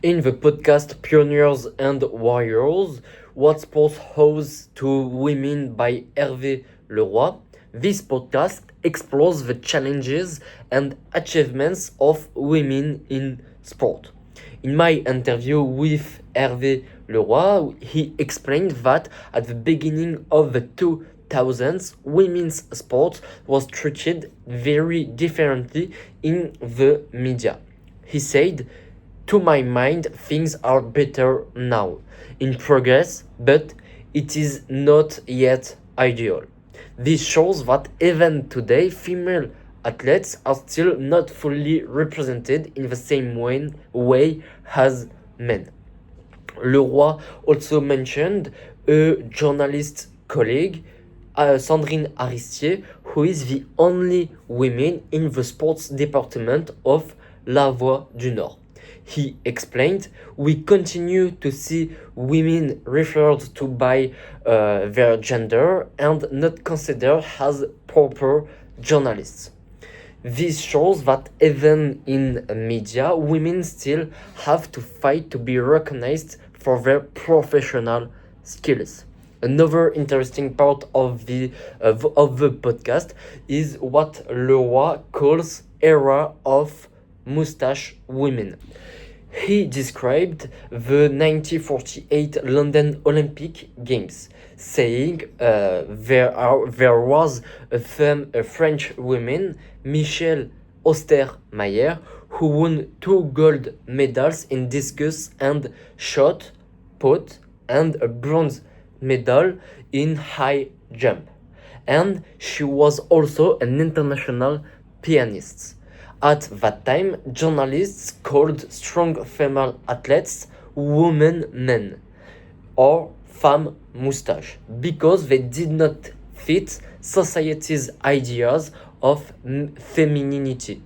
In the podcast Pioneers and Warriors, What Sports Owes to Women by Hervé Leroy, this podcast explores the challenges and achievements of women in sport. In my interview with Hervé Leroy, he explained that at the beginning of the 2000s, women's sport was treated very differently in the media. He said, "To my mind, things are better now, in progress, but it is not yet ideal. This shows that even today, female athletes are still not fully represented in the same way as men." Leroy also mentioned a journalist colleague, Sandrine Aristier, who is the only woman in the sports department of La Voix du Nord. He explained, "We continue to see women referred to by their gender and not considered as proper journalists. This shows that even in media, women still have to fight to be recognized for their professional skills." Another interesting part of the podcast is what Leroy calls era of mustache women. He described the 1948 London Olympic Games, saying there was a French woman, Michelle Ostermayer, who won 2 gold medals in discus and shot put and a bronze medal in high jump. And she was also an international pianist. At that time, journalists called strong female athletes woman men or femme moustache because they did not fit society's ideas of femininity.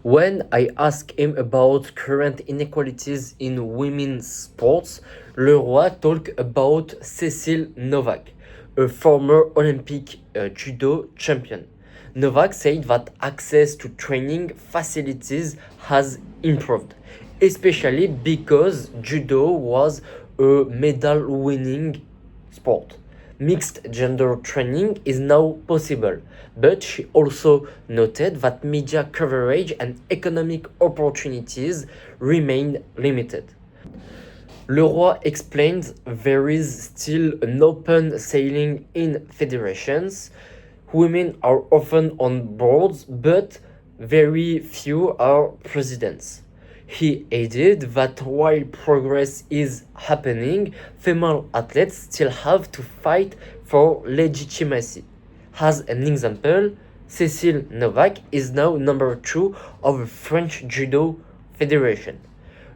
When I asked him about current inequalities in women's sports, Leroy talked about Cecile Novak, a former Olympic judo champion. Novak said that access to training facilities has improved, especially because judo was a medal-winning sport. Mixed gender training is now possible, but she also noted that media coverage and economic opportunities remain limited. Leroy explained there is still an open ceiling in federations. Women are often on boards, but very few are presidents. He added that while progress is happening, female athletes still have to fight for legitimacy. As an example, Cecile Novak is now number 2 of the French Judo Federation.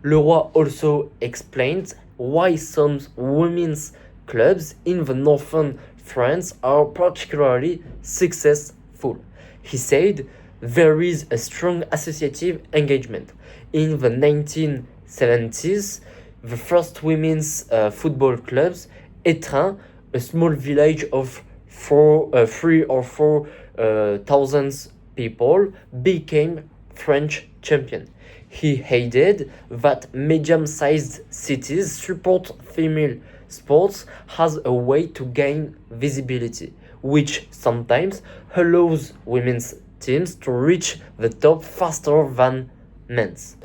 Leroy also explained why some women's clubs in the northern France are particularly successful. He said, "There is a strong associative engagement. In the 1970s, the first women's football clubs, Étreint, a small village of 3 or 4 thousand people, became French champion." He added that medium-sized cities support female sports as a way to gain visibility, which sometimes allows women's teams to reach the top faster than men's.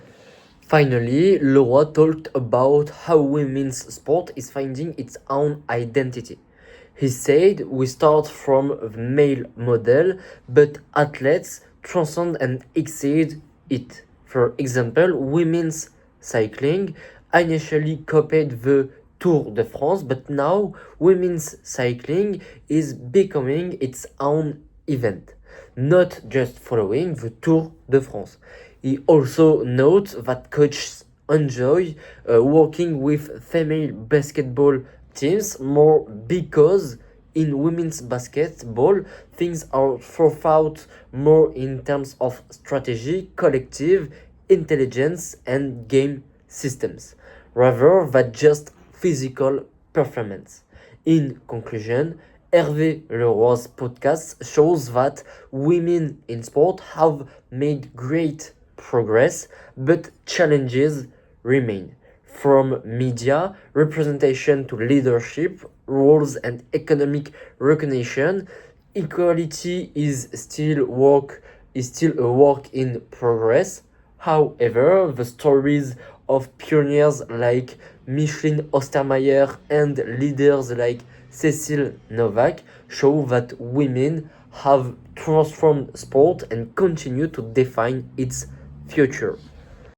Finally, Leroy talked about how women's sport is finding its own identity. He said, "We start from the male model, but athletes transcend and exceed it. For example, women's cycling initially copied the Tour de France, but now women's cycling is becoming its own event, not just following the Tour de France." He also notes that coaches enjoy working with female basketball teams more because in women's basketball things are thought out more in terms of strategy, collective intelligence, and game systems, rather than just physical performance. In conclusion, Hervé Leroy's podcast shows that women in sport have made great progress, but challenges remain. From media representation to leadership roles and economic recognition, equality is still a work in progress. However, the stories of pioneers like Micheline Ostermeyer and leaders like Cecile Novak show that women have transformed sport and continue to define its future.